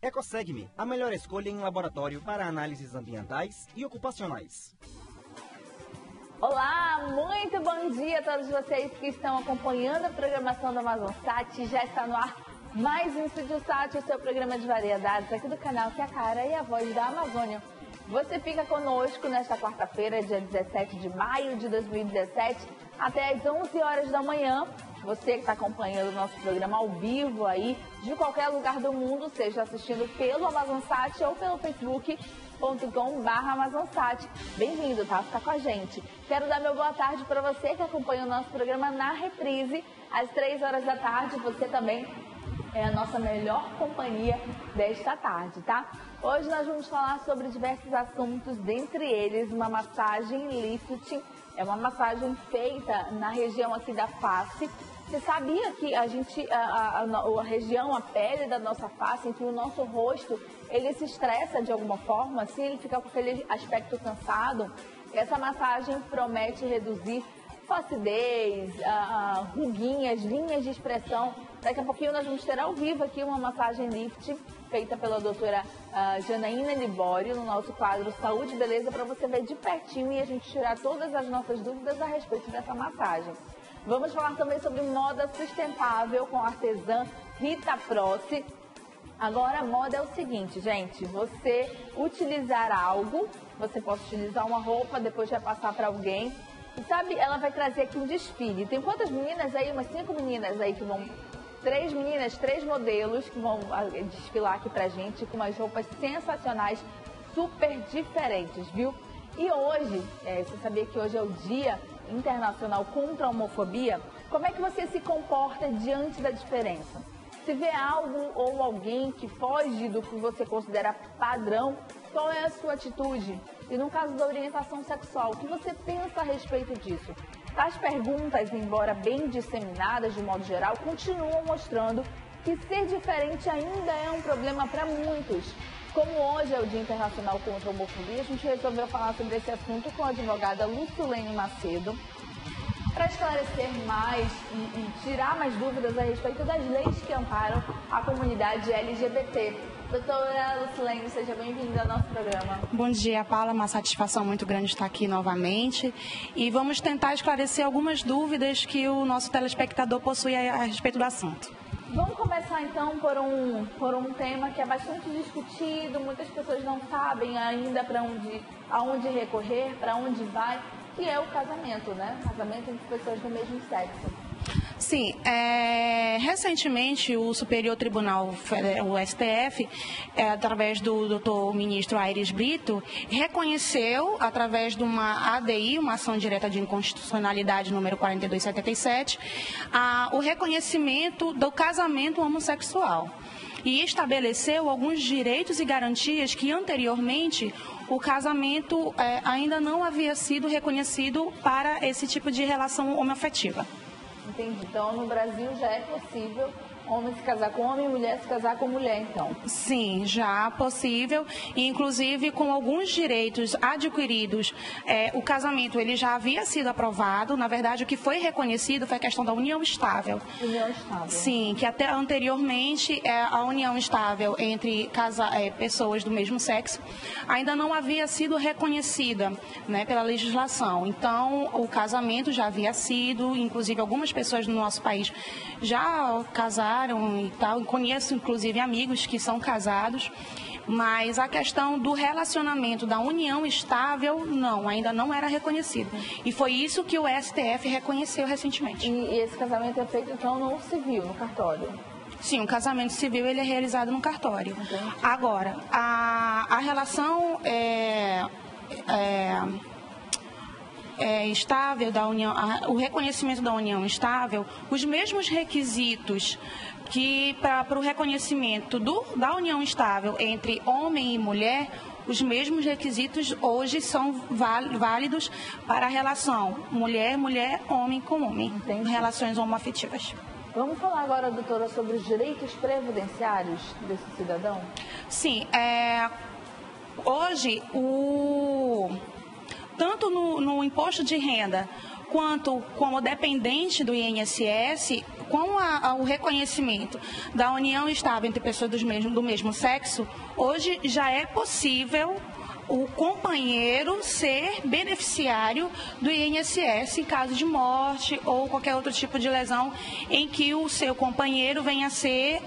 EcoSegme, a melhor escolha em laboratório para análises ambientais e ocupacionais. Olá, muito bom dia a todos vocês que estão acompanhando a programação da AmazonSat. Já está no ar mais um Estúdio Sat, o seu programa de variedades aqui do canal que é a cara e a voz da Amazônia. Você fica conosco nesta quarta-feira, dia 17 de maio de 2017, até às 11 horas da manhã. Você que está acompanhando o nosso programa ao vivo aí, de qualquer lugar do mundo, seja assistindo pelo AmazonSat ou pelo facebook.com/AmazonSat. Bem-vindo, tá? Fica com a gente. Quero dar meu boa tarde para você que acompanha o nosso programa na reprise, às 3 horas da tarde. Você também é a nossa melhor companhia desta tarde, tá? Hoje nós vamos falar sobre diversos assuntos, dentre eles uma massagem lifting. É uma massagem feita na região aqui da face. Você sabia que a região, a pele da nossa face, entre o nosso rosto, ele se estressa de alguma forma, assim, ele fica com aquele aspecto cansado? Essa massagem promete reduzir flacidez, ruguinhas, linhas de expressão. Daqui a pouquinho nós vamos ter ao vivo aqui uma massagem lift feita pela doutora Janaína Libório no nosso quadro Saúde e Beleza, para você ver de pertinho e a gente tirar todas as nossas dúvidas a respeito dessa massagem. Vamos falar também sobre moda sustentável com a artesã Rita Prossi. Agora, a moda é o seguinte, gente, você utilizar algo, você pode utilizar uma roupa, depois vai passar para alguém. E sabe, ela vai trazer aqui um desfile. Tem quantas meninas aí? Umas 5 meninas aí que vão... 3 meninas, 3 modelos que vão desfilar aqui pra gente com umas roupas sensacionais, super diferentes, viu? E hoje, você sabia que hoje é o Dia Internacional contra a Homofobia? Como é que você se comporta diante da diferença? Se vê algo ou alguém que foge do que você considera padrão, qual é a sua atitude? E no caso da orientação sexual, o que você pensa a respeito disso? As perguntas, embora bem disseminadas de modo geral, continuam mostrando que ser diferente ainda é um problema para muitos. Como hoje é o Dia Internacional contra a Homofobia, a gente resolveu falar sobre esse assunto com a advogada Lucilene Macedo, para esclarecer mais e tirar mais dúvidas a respeito das leis que amparam a comunidade LGBT. Doutora Lucilene, seja bem-vinda ao nosso programa. Bom dia, Paula. Uma satisfação muito grande estar aqui novamente. E vamos tentar esclarecer algumas dúvidas que o nosso telespectador possui a respeito do assunto. Vamos começar então por um tema que é bastante discutido, muitas pessoas não sabem ainda aonde recorrer, para onde vai, que é o casamento, né? Casamento entre pessoas do mesmo sexo. Sim, recentemente o Superior Tribunal, o STF, através do doutor ministro Aires Brito, reconheceu, através de uma ADI, uma ação direta de inconstitucionalidade número 4277, o reconhecimento do casamento homossexual. E estabeleceu alguns direitos e garantias que anteriormente o casamento ainda não havia sido reconhecido para esse tipo de relação homoafetiva. Entendi. Então, no Brasil já é possível homem se casar com homem e mulher se casar com mulher, então? Sim, já possível. E, inclusive, com alguns direitos adquiridos, o casamento ele já havia sido aprovado. Na verdade, o que foi reconhecido foi a questão da união estável. União estável. Sim, que até anteriormente a união estável entre pessoas do mesmo sexo ainda não havia sido reconhecida, né, pela legislação. Então, o casamento já havia sido, inclusive algumas pessoas no nosso país já casaram e tal. Conheço, inclusive, amigos que são casados, mas a questão do relacionamento, da união estável, ainda não era reconhecido. E foi isso que o STF reconheceu recentemente. E esse casamento é feito, então, no civil, no cartório? Sim, o casamento civil ele é realizado no cartório. Entendi. Agora, a relação estável da união, o reconhecimento da união estável, os mesmos requisitos que para o reconhecimento da união estável entre homem e mulher, os mesmos requisitos hoje são válidos para a relação mulher-mulher, homem com homem, Entendi. Relações homoafetivas. Vamos falar agora, doutora, sobre os direitos previdenciários desse cidadão? Sim, hoje tanto no imposto de renda quanto como dependente do INSS, com o reconhecimento da união estável entre pessoas do mesmo sexo, hoje já é possível o companheiro ser beneficiário do INSS em caso de morte ou qualquer outro tipo de lesão em que o seu companheiro venha a ser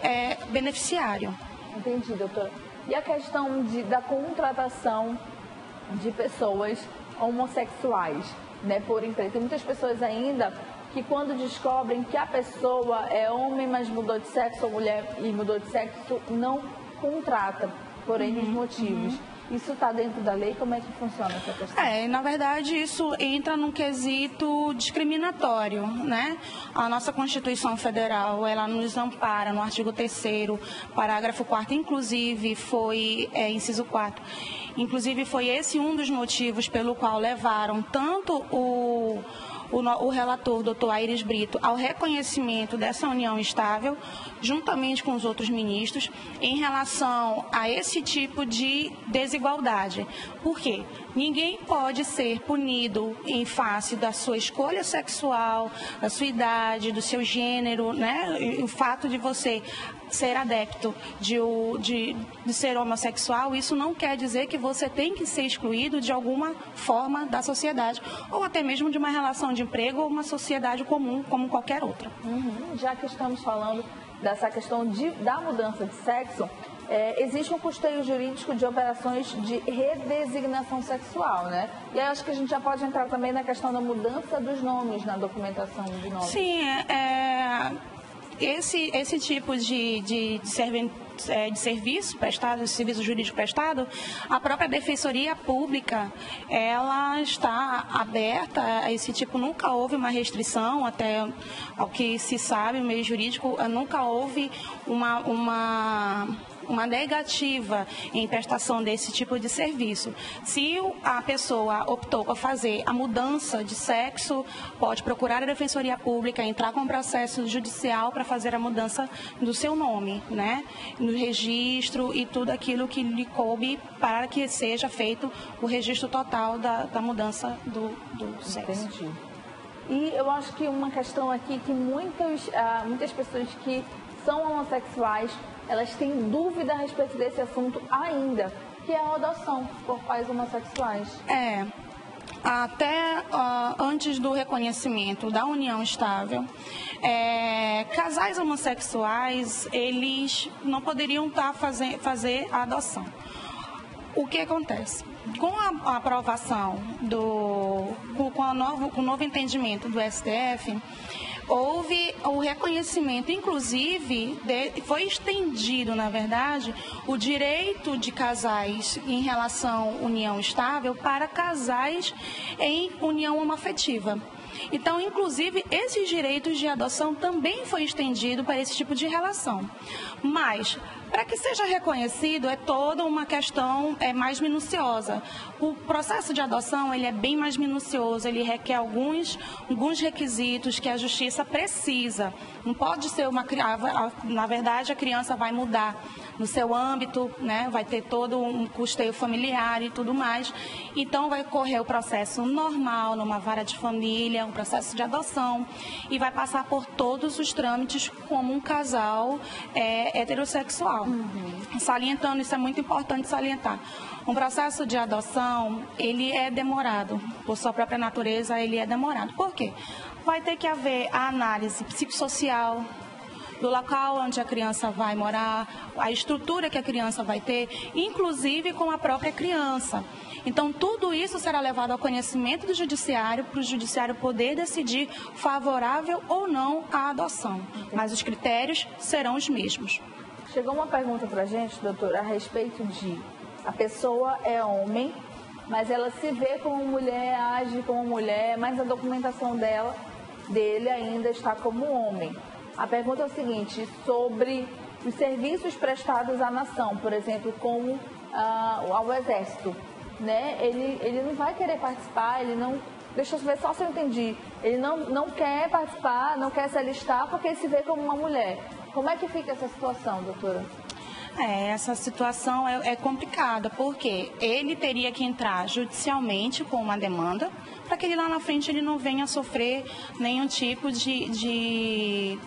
beneficiário. Entendi, doutora. E a questão da contratação de pessoas homossexuais, né, por empresa? Tem muitas pessoas ainda que quando descobrem que a pessoa é homem, mas mudou de sexo, ou mulher e mudou de sexo, não contrata por N motivos. Isso está dentro da lei? Como é que funciona essa questão? Na verdade, isso entra num quesito discriminatório, né? A nossa Constituição Federal, ela nos ampara no artigo 3º, parágrafo 4º, inclusive foi, inciso 4, inclusive foi esse um dos motivos pelo qual levaram tanto o relator, doutor Aires Brito, ao reconhecimento dessa união estável, juntamente com os outros ministros, em relação a esse tipo de desigualdade. Por quê? Ninguém pode ser punido em face da sua escolha sexual, da sua idade, do seu gênero, né? O fato de você ser adepto de ser homossexual, isso não quer dizer que você tem que ser excluído de alguma forma da sociedade, ou até mesmo de uma relação de emprego ou uma sociedade comum, como qualquer outra. Já que estamos falando dessa questão da mudança de sexo, existe um custeio jurídico de operações de redesignação sexual, né? E aí acho que a gente já pode entrar também na questão da mudança dos nomes na documentação de nomes. Sim, esse tipo de serviço prestado, de serviço jurídico prestado, a própria Defensoria Pública, ela está aberta a esse tipo. Nunca houve uma restrição, até ao que se sabe, o meio jurídico, nunca houve uma negativa em prestação desse tipo de serviço. Se a pessoa optou por fazer a mudança de sexo, pode procurar a Defensoria Pública, entrar com um processo judicial para fazer a mudança do seu nome, né? No registro e tudo aquilo que lhe coube para que seja feito o registro total da mudança do sexo. Entendi. E eu acho que uma questão aqui que muitas pessoas que são homossexuais, elas têm dúvida a respeito desse assunto ainda, que é a adoção por pais homossexuais. Até antes do reconhecimento da união estável, casais homossexuais, eles não poderiam fazer a adoção. O que acontece? Com a aprovação com o novo entendimento do STF, houve o reconhecimento, inclusive, foi estendido, na verdade, o direito de casais em relação à união estável para casais em união homoafetiva. Então, inclusive, esses direitos de adoção também foi estendido para esse tipo de relação. Mas, para que seja reconhecido, é toda uma questão mais minuciosa. O processo de adoção, ele é bem mais minucioso, ele requer alguns requisitos que a justiça precisa. Não pode ser na verdade, a criança vai mudar no seu âmbito, né? Vai ter todo um custeio familiar e tudo mais. Então, vai correr o processo normal, numa vara de família, um processo de adoção, e vai passar por todos os trâmites como um casal heterossexual. Salientando, isso é muito importante salientar. Um processo de adoção, ele é demorado. Por sua própria natureza, ele é demorado. Por quê? Vai ter que haver a análise psicossocial do local onde a criança vai morar, a estrutura que a criança vai ter, inclusive com a própria criança. Então, tudo isso será levado ao conhecimento do judiciário, para o judiciário poder decidir favorável ou não à adoção. Mas os critérios serão os mesmos. Chegou uma pergunta para a gente, doutora, a respeito de a pessoa é homem, mas ela se vê como mulher, age como mulher, mas a documentação dele ainda está como homem. A pergunta é o seguinte, sobre os serviços prestados à nação, por exemplo, como ao Exército, né? Ele não vai querer participar, ele não... Deixa eu ver só se eu entendi. Ele não quer participar, não quer se alistar porque ele se vê como uma mulher. Como é que fica essa situação, doutora? Essa situação é complicada, porque ele teria que entrar judicialmente com uma demanda para que ele lá na frente ele não venha a sofrer nenhum tipo de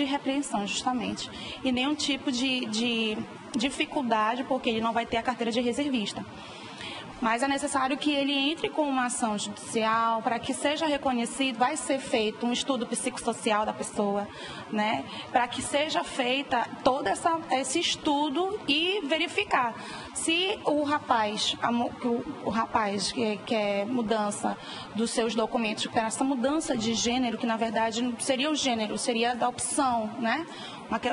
repreensão, justamente, e nenhum tipo de dificuldade, porque ele não vai ter a carteira de reservista. Mas é necessário que ele entre com uma ação judicial para que seja reconhecido, vai ser feito um estudo psicossocial da pessoa, né? Para que seja feita todo esse estudo e verificar se o rapaz que quer mudança dos seus documentos, que essa mudança de gênero, que na verdade não seria o gênero, seria da opção, né?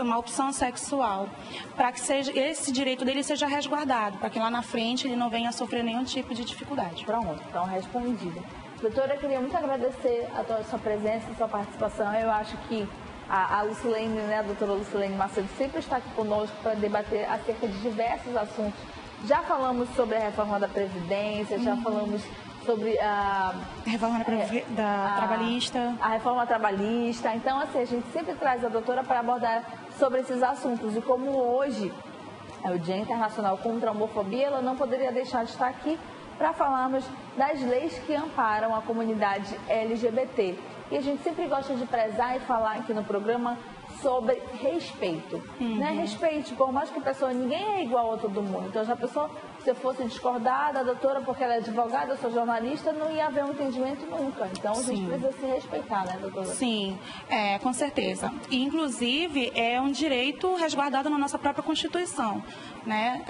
Uma opção sexual, para que esse direito dele seja resguardado, para que lá na frente ele não venha a sofrer nenhum tipo de dificuldade. Pronto, então respondido. Doutora, eu queria muito agradecer a sua presença, a sua participação. Eu acho que a Lucilene, né, a doutora Lucilene Macedo, sempre está aqui conosco para debater acerca de diversos assuntos. Já falamos sobre a reforma da Previdência, já falamos sobre a reforma trabalhista. A reforma trabalhista. Então, assim, a gente sempre traz a doutora para abordar sobre esses assuntos. E como hoje é o Dia Internacional contra a Homofobia, ela não poderia deixar de estar aqui para falarmos das leis que amparam a comunidade LGBT. E a gente sempre gosta de prezar e falar aqui no programa sobre respeito, né? Respeito, por mais que a pessoa, ninguém é igual a todo mundo. Então, já a pessoa, se eu fosse discordar da doutora porque ela é advogada, eu sou jornalista, não ia haver um entendimento nunca. Então, a gente precisa se respeitar, né, doutora? Sim, com certeza. E, inclusive, é um direito resguardado na nossa própria Constituição, né?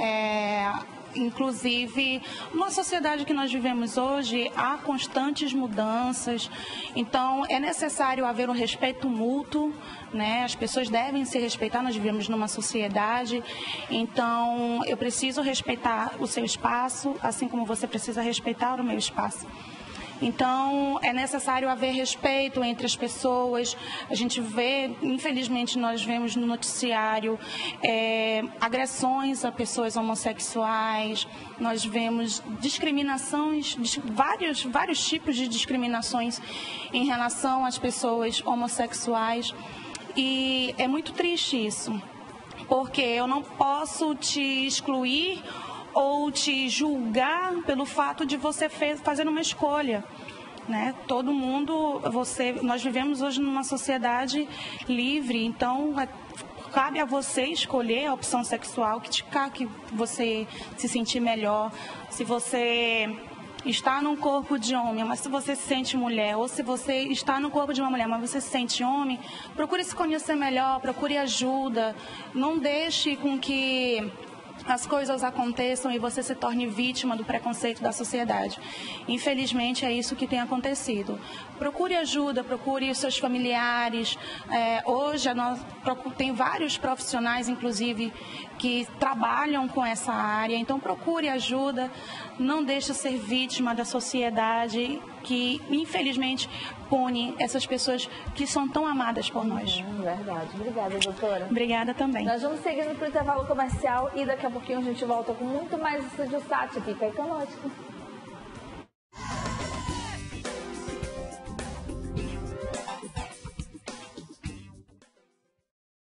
Inclusive, numa sociedade que nós vivemos hoje, há constantes mudanças, então é necessário haver um respeito mútuo, né? As pessoas devem se respeitar, nós vivemos numa sociedade, então eu preciso respeitar o seu espaço, assim como você precisa respeitar o meu espaço. Então, é necessário haver respeito entre as pessoas. A gente vê, infelizmente, nós vemos no noticiário agressões a pessoas homossexuais, nós vemos discriminações, vários tipos de discriminações em relação às pessoas homossexuais. E é muito triste isso, porque eu não posso te excluir ou te julgar pelo fato de você fazer uma escolha, né? Todo mundo, nós vivemos hoje numa sociedade livre, então cabe a você escolher a opção sexual que você se sentir melhor. Se você está num corpo de homem, mas se você se sente mulher, ou se você está no corpo de uma mulher, mas você se sente homem, procure se conhecer melhor, procure ajuda, não deixe com que as coisas aconteçam e você se torne vítima do preconceito da sociedade. Infelizmente, é isso que tem acontecido. Procure ajuda, procure os seus familiares. Hoje, tem vários profissionais, inclusive, que trabalham com essa área. Então, procure ajuda. Não deixe ser vítima da sociedade que, infelizmente, pune essas pessoas que são tão amadas por nós. Verdade. Obrigada, doutora. Obrigada também. Nós vamos seguindo para o intervalo comercial e daqui a pouquinho a gente volta com muito mais Estúdio Sat. Fica aí conosco.